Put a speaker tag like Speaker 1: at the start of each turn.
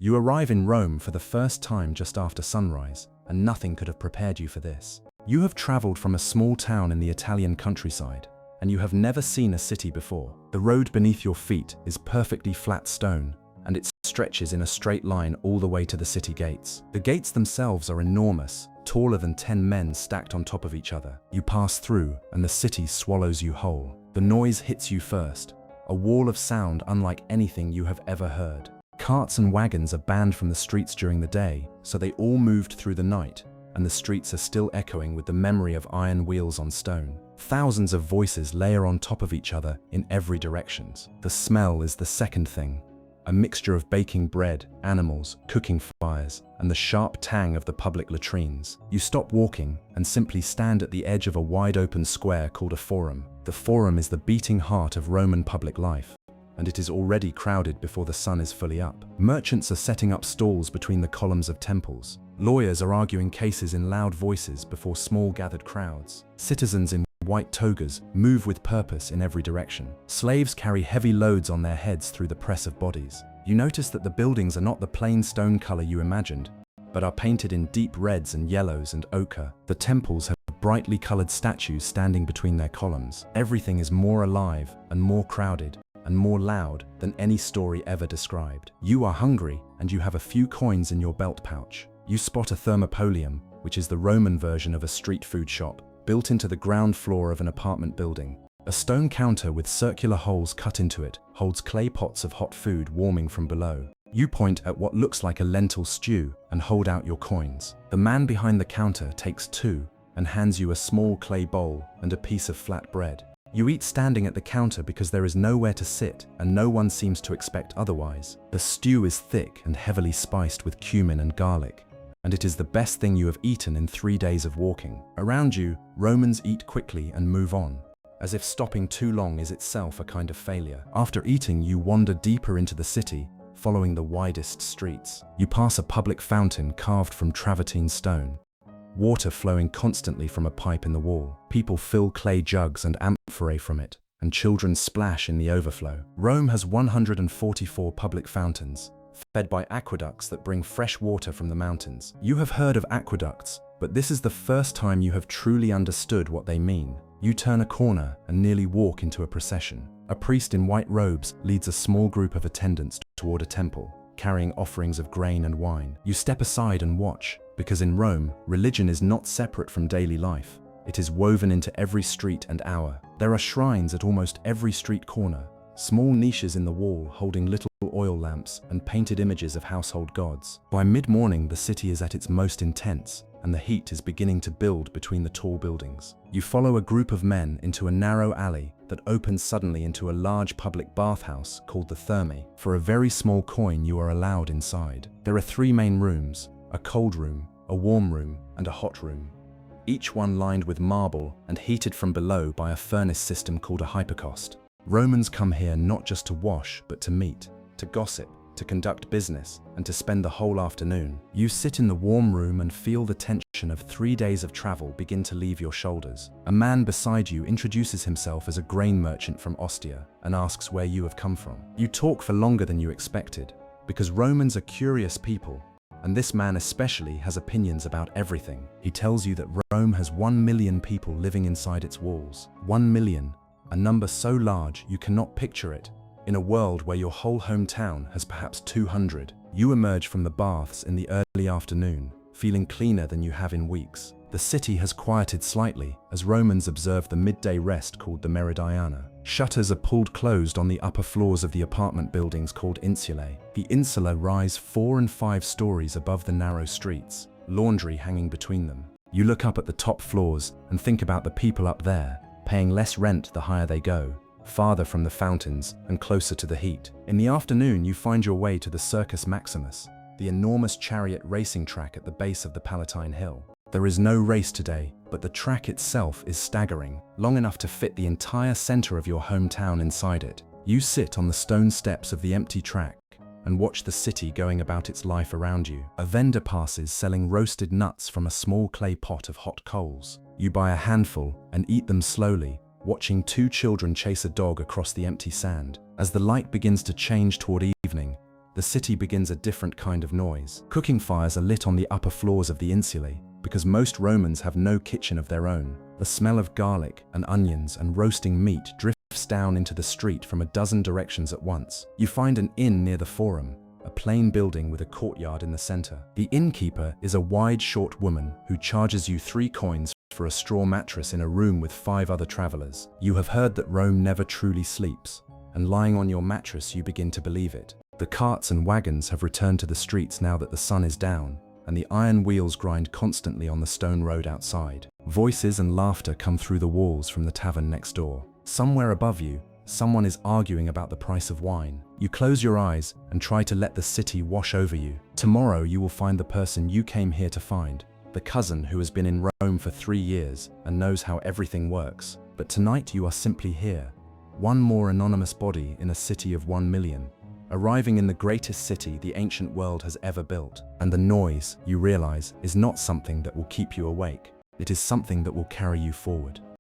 Speaker 1: You arrive in Rome for the first time just after sunrise, and nothing could have prepared you for this. You have traveled from a small town in the Italian countryside, and you have never seen a city before. The road beneath your feet is perfectly flat stone, and it stretches in a straight line all the way to the city gates. The gates themselves are enormous, taller than 10 men stacked on top of each other. You pass through, and the city swallows you whole. The noise hits you first, a wall of sound unlike anything you have ever heard. Carts and wagons are banned from the streets during the day, so they all moved through the night, and the streets are still echoing with the memory of iron wheels on stone. Thousands of voices layer on top of each other in every direction. The smell is the second thing. A mixture of baking bread, animals, cooking fires, and the sharp tang of the public latrines. You stop walking and simply stand at the edge of a wide-open square called a forum. The forum is the beating heart of Roman public life, and it is already crowded before the sun is fully up. Merchants are setting up stalls between the columns of temples. Lawyers are arguing cases in loud voices before small gathered crowds. Citizens in white togas move with purpose in every direction. Slaves carry heavy loads on their heads through the press of bodies. You notice that the buildings are not the plain stone color you imagined, but are painted in deep reds and yellows and ochre. The temples have brightly colored statues standing between their columns. Everything is more alive and more crowded and more loud than any story ever described. You are hungry, and you have a few coins in your belt pouch. You spot a thermopolium, which is the Roman version of a street food shop, built into the ground floor of an apartment building. A stone counter with circular holes cut into it holds clay pots of hot food warming from below. You point at what looks like a lentil stew and hold out your coins. The man behind the counter takes two and hands you a small clay bowl and a piece of flat bread. You eat standing at the counter because there is nowhere to sit, and no one seems to expect otherwise. The stew is thick and heavily spiced with cumin and garlic, and it is the best thing you have eaten in 3 days of walking. Around you, Romans eat quickly and move on, as if stopping too long is itself a kind of failure. After eating, you wander deeper into the city, following the widest streets. You pass a public fountain carved from travertine stone, water flowing constantly from a pipe in the wall. People fill clay jugs and amphorae from it, and children splash in the overflow. Rome has 144 public fountains, fed by aqueducts that bring fresh water from the mountains. You have heard of aqueducts, but this is the first time you have truly understood what they mean. You turn a corner and nearly walk into a procession. A priest in white robes leads a small group of attendants toward a temple, carrying offerings of grain and wine. You step aside and watch, because in Rome, religion is not separate from daily life. It is woven into every street and hour. There are shrines at almost every street corner, small niches in the wall holding little oil lamps and painted images of household gods. By mid-morning, the city is at its most intense, and the heat is beginning to build between the tall buildings. You follow a group of men into a narrow alley that opens suddenly into a large public bathhouse called the Thermae. For a very small coin, you are allowed inside. There are 3 main rooms: a cold room, a warm room, and a hot room, each one lined with marble and heated from below by a furnace system called a hypocaust. Romans come here not just to wash, but to meet, to gossip, to conduct business, and to spend the whole afternoon. You sit in the warm room and feel the tension of 3 days of travel begin to leave your shoulders. A man beside you introduces himself as a grain merchant from Ostia and asks where you have come from. You talk for longer than you expected, because Romans are curious people, and this man especially has opinions about everything. He tells you that Rome has 1 million people living inside its walls. 1 million, a number so large you cannot picture it, in a world where your whole hometown has perhaps 200. You emerge from the baths in the early afternoon, feeling cleaner than you have in weeks. The city has quieted slightly as Romans observe the midday rest called the Meridiana. Shutters are pulled closed on the upper floors of the apartment buildings called insulae. The insula rise 4 and 5 stories above the narrow streets, laundry hanging between them. You look up at the top floors and think about the people up there, paying less rent the higher they go, farther from the fountains and closer to the heat. In the afternoon, you find your way to the Circus Maximus, the enormous chariot racing track at the base of the Palatine Hill. There is no race today, but the track itself is staggering, long enough to fit the entire center of your hometown inside it. You sit on the stone steps of the empty track and watch the city going about its life around you. A vendor passes selling roasted nuts from a small clay pot of hot coals. You buy a handful and eat them slowly, watching 2 children chase a dog across the empty sand. As the light begins to change toward evening, the city begins a different kind of noise. Cooking fires are lit on the upper floors of the insulae, because most Romans have no kitchen of their own. The smell of garlic and onions and roasting meat drifts down into the street from a dozen directions at once. You find an inn near the Forum, a plain building with a courtyard in the center. The innkeeper is a wide, short woman who charges you 3 coins for a straw mattress in a room with 5 other travelers. You have heard that Rome never truly sleeps, and lying on your mattress you begin to believe it. The carts and wagons have returned to the streets now that the sun is down, and the iron wheels grind constantly on the stone road outside. Voices and laughter come through the walls from the tavern next door. Somewhere above you, someone is arguing about the price of wine. You close your eyes and try to let the city wash over you. Tomorrow you will find the person you came here to find, the cousin who has been in Rome for 3 years and knows how everything works. But tonight you are simply here, one more anonymous body in a city of 1 million, arriving in the greatest city the ancient world has ever built. And the noise, you realize, is not something that will keep you awake. It is something that will carry you forward.